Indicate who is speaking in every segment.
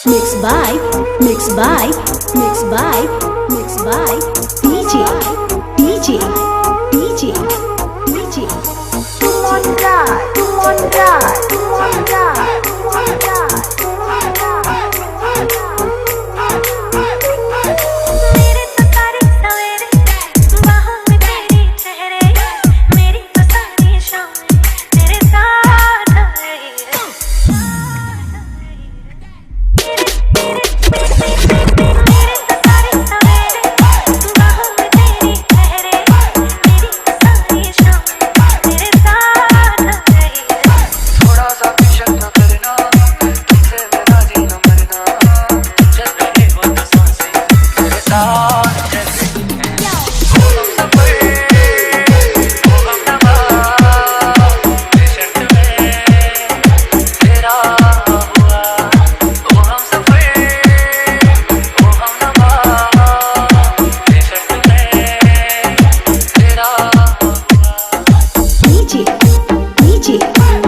Speaker 1: Mixed by DJ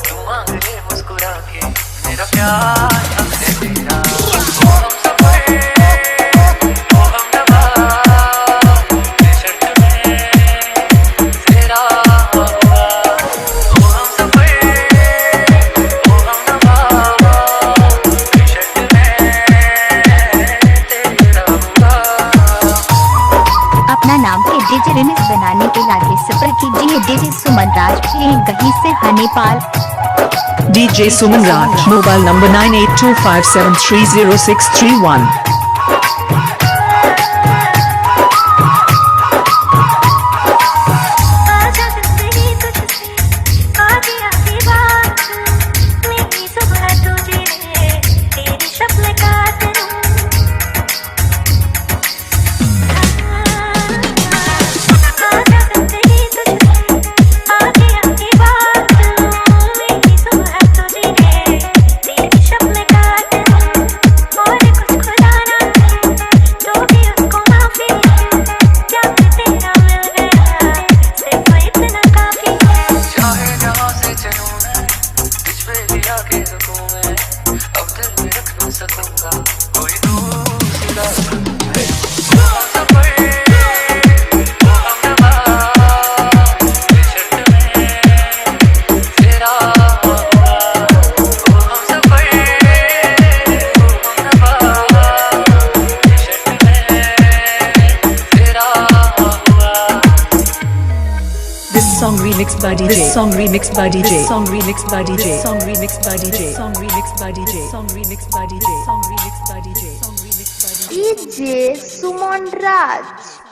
Speaker 2: तू मांग ले मुस्कुरा के मेरा प्यार हमसे तेरा
Speaker 3: अपना नाम के डीजे रिमिक्स बनाने के लिए संपर्क कीजिए डीजे सुमन राज गही से हनीपाल।
Speaker 4: DJ Suman Raj, mobile number 9825730631.
Speaker 2: अब दिल में रख ना सकूंगा कोई दूसरा
Speaker 4: This song remixed by DJ. This song remixed by DJ. This song remixed by DJ. This song remixed by DJ. This song remixed by DJ. Song remixed by DJ. Song remixed by DJ. Song remixed by DJ.
Speaker 5: DJ Suman Raj.